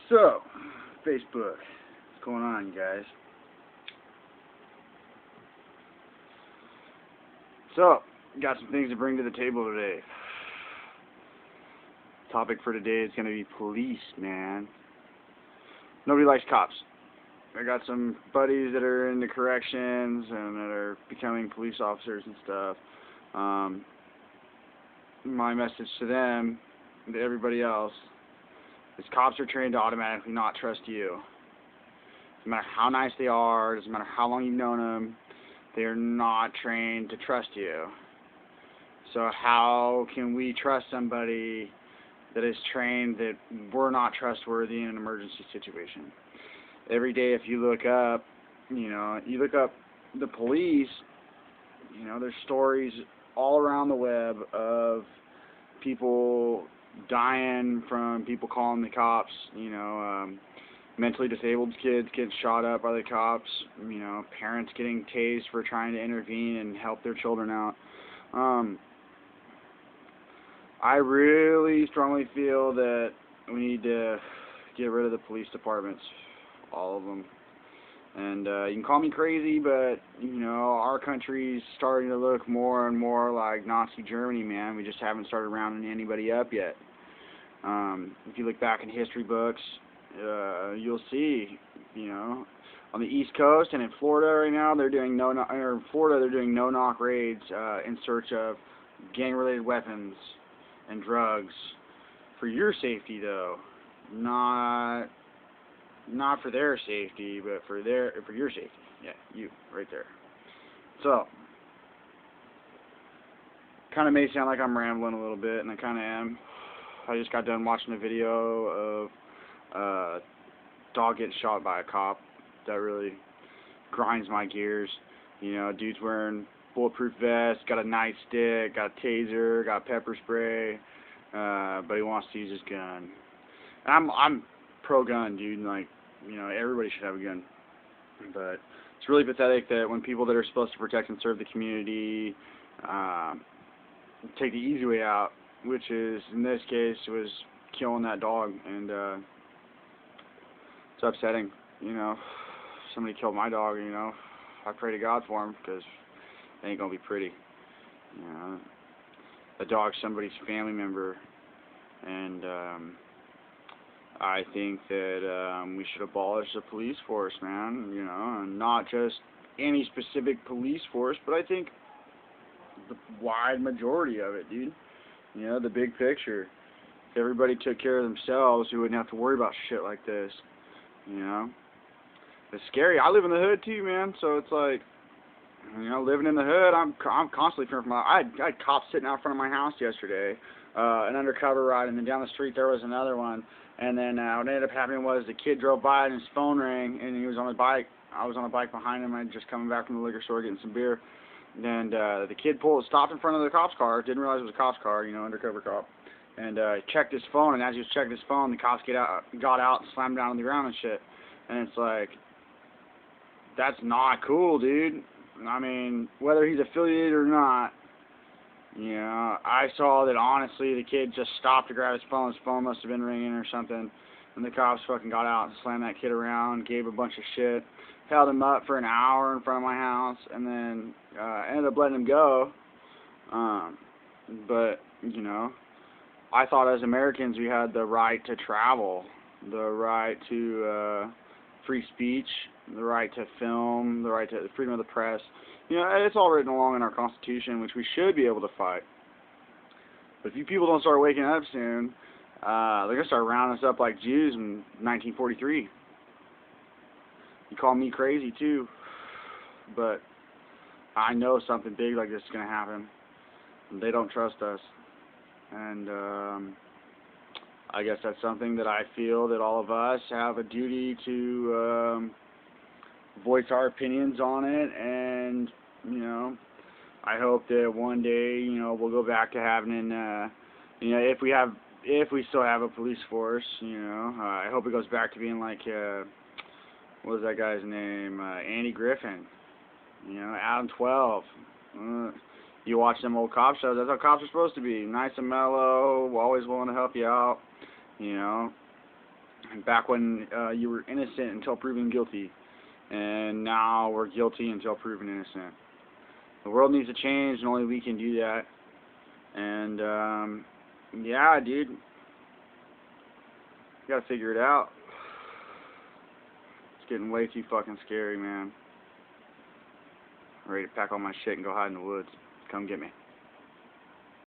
So, Facebook, what's going on, you guys? So, got some things to bring to the table today. Topic for today is going to be police, man. Nobody likes cops. I got some buddies that are in the corrections and that are becoming police officers and stuff. My message to them, and to everybody else, is cops are trained to automatically not trust you. No matter how nice they are, doesn't matter how long you've known them, they are not trained to trust you. So how can we trust somebody that is trained that we're not trustworthy in an emergency situation? Every day if you look up, you look up the police, there's stories all around the web of people dying from people calling the cops, mentally disabled kids getting shot up by the cops, parents getting tased for trying to intervene and help their children out. I really strongly feel that we need to get rid of the police departments, all of them. And you can call me crazy, but our country's starting to look more and more like Nazi Germany, man. We just haven't started rounding anybody up yet. If you look back in history books, you'll see, on the East Coast and in Florida right now, they're doing no-knock raids in search of gang-related weapons and drugs for your safety, though, not for their safety, but for your safety. Yeah, you right there. So, kind of may sound like I'm rambling a little bit, and I kind of am. I just got done watching a video of a dog getting shot by a cop. That really grinds my gears. Dude's wearing bulletproof vest, got a nightstick, got a taser, got pepper spray, but he wants to use his gun. And I'm pro-gun, dude. Like, everybody should have a gun. But it's really pathetic that when people that are supposed to protect and serve the community take the easy way out, which is, in this case, was killing that dog. And it's upsetting. Somebody killed my dog, I pray to God for him, because it ain't going to be pretty. The dog's somebody's family member, and I think that we should abolish the police force, man, and not just any specific police force, but I think the wide majority of it, dude. The big picture. If everybody took care of themselves, we wouldn't have to worry about shit like this, It's scary. I live in the hood too, man, so it's like, living in the hood, I'm constantly fearing for my life. I had cops sitting out front of my house yesterday, an undercover ride, and then down the street there was another one. And then what ended up happening was the kid drove by and his phone rang, and he was on his bike. I was on a bike behind him. I'd just coming back from the liquor store getting some beer. And the kid stopped in front of the cop's car, didn't realize it was a cop's car, undercover cop. And checked his phone, and as he was checking his phone, the cops got out and slammed down on the ground and shit. And it's like, that's not cool, dude. I mean, whether he's affiliated or not, I saw that honestly the kid just stopped to grab his phone. His phone must have been ringing or something. And the cops fucking got out and slammed that kid around, gave a bunch of shit, held him up for an hour in front of my house, and then ended up letting him go. But, I thought as Americans we had the right to travel, the right to free speech, the right to film, the right to the freedom of the press. It's all written along in our Constitution, which we should be able to fight. But if you people don't start waking up soon, they're going to start rounding us up like Jews in 1943. You call me crazy too, but I know something big like this is going to happen. They don't trust us. And I guess that's something that I feel that all of us have a duty to voice our opinions on it, and I hope that one day we'll go back to having if we still have a police force, I hope it goes back to being like what was that guy's name, Andy Griffin, Adam 12. You watch them old cop shows, that's how cops are supposed to be, nice and mellow, always willing to help you out, Back when you were innocent until proven guilty, and now we're guilty until proven innocent. The world needs to change, and only we can do that. And yeah, dude, you gotta figure it out. It's getting way too fucking scary, man. I'm ready to pack all my shit and go hide in the woods. Come get me.